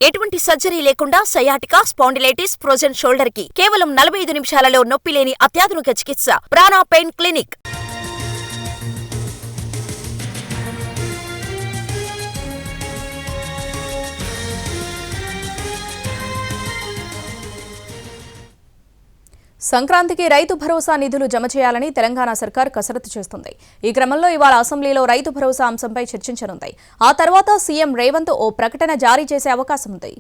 ఎటువంటి సర్జరీ లేకుండా sciatica, spondylitis, frozen shoulder కి కేవలం 45 నిమిషాలలో నొప్పి లేని అత్యాధునిక చికిత్స ప్రాణ పెయిన్ క్లినిక్. సంక్రాంతికి రైతు భరోసా నిధులు జమ చేయాలని తెలంగాణ సర్కార్ కసరత్తు చేస్తుంది. ఈ క్రమంలో ఇవాళ అసెంబ్లీలో రైతు భరోసా అంశంపై చర్చించనుంది. ఆ తర్వాత సీఎం రేవంత్ ఓ ప్రకటన జారీ చేసే అవకాశం ఉంది.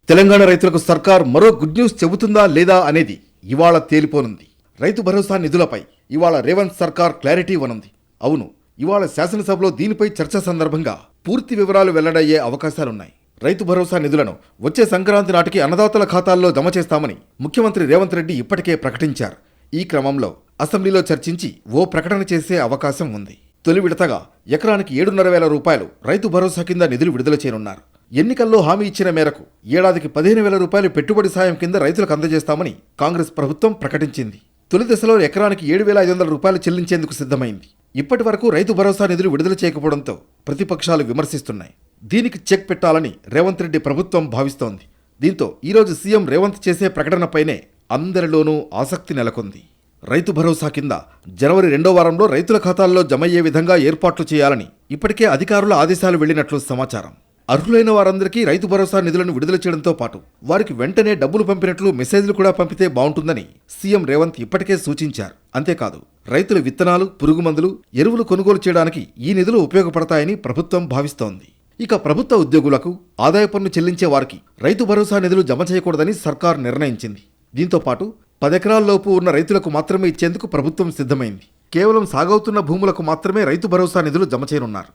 తెలంగాణ రైతులకు సర్కార్ మరో గుడ్ న్యూస్ చెబుతుందా లేదా అనేది ఇవాళ తేలిపోనుంది. రైతు భరోసా నిధులపై ఇవాళ రేవంత్ సర్కార్ క్లారిటీ ఇవ్వనుంది. అవును, ఇవాళ శాసనసభలో దీనిపై చర్చ సందర్భంగా పూర్తి వివరాలు వెల్లడయ్యే అవకాశాలున్నాయి. రైతు భరోసా నిధులను వచ్చే సంక్రాంతి నాటికి అన్నదాతల ఖాతాల్లో జమ చేస్తామని ముఖ్యమంత్రి రేవంత్ రెడ్డి ఇప్పటికే ప్రకటించారు. ఈ క్రమంలో అసెంబ్లీలో చర్చించి ఓ ప్రకటన చేసే అవకాశం ఉంది. తొలి విడతగా ఎకరానికి 7,500 రూపాయలు రైతు భరోసా కింద నిధులు విడుదల చేయనున్నారు. ఎన్నికల్లో హామీ ఇచ్చిన మేరకు ఏడాదికి 15,000 రూపాయలు పెట్టుబడి సాయం కింద రైతులకు అందజేస్తామని కాంగ్రెస్ ప్రభుత్వం ప్రకటించింది. తొలి దశలో ఎకరానికి 7,500 రూపాయలు చెల్లించేందుకు సిద్ధమైంది. ఇప్పటి వరకు రైతు భరోసా నిధులు విడుదల చేయకపోవడంతో ప్రతిపక్షాలు విమర్శిస్తున్నాయి. దీనికి చెక్ పెట్టాలని రేవంత్ రెడ్డి ప్రభుత్వం భావిస్తోంది. దీంతో ఈరోజు సీఎం రేవంత్ చేసే ప్రకటనపైనే అందరిలోనూ ఆసక్తి నెలకొంది. రైతు భరోసా కింద జనవరి 2వ వారంలో రైతుల ఖాతాల్లో జమయ్యే విధంగా ఏర్పాట్లు చేయాలని ఇప్పటికే అధికారుల ఆదేశాలు వెళ్లినట్లు సమాచారం. అర్హులైన వారందరికీ రైతు భరోసా నిధులను విడుదల చేయడంతో పాటు వారికి వెంటనే డబ్బులు పంపినట్లు మెసేజ్లు కూడా పంపితే బాగుంటుందని సీఎం రేవంత్ ఇప్పటికే సూచించారు. అంతేకాదు, రైతుల విత్తనాలు, పురుగుమందులు, ఎరువులు కొనుగోలు చేయడానికి ఈ నిధులు ఉపయోగపడతాయని ప్రభుత్వం భావిస్తోంది. ఇక ప్రభుత్వ ఉద్యోగులకు, ఆదాయ పన్ను చెల్లించే వారికి రైతు భరోసా నిధులు జమ చేయకూడదని సర్కార్ నిర్ణయించింది. దీంతో పాటు 10 ఎకరాల్లోపు ఉన్న రైతులకు మాత్రమే ఇచ్చేందుకు ప్రభుత్వం సిద్ధమైంది. కేవలం సాగవుతున్న భూములకు మాత్రమే రైతు భరోసా నిధులు జమ చేయనున్నారు.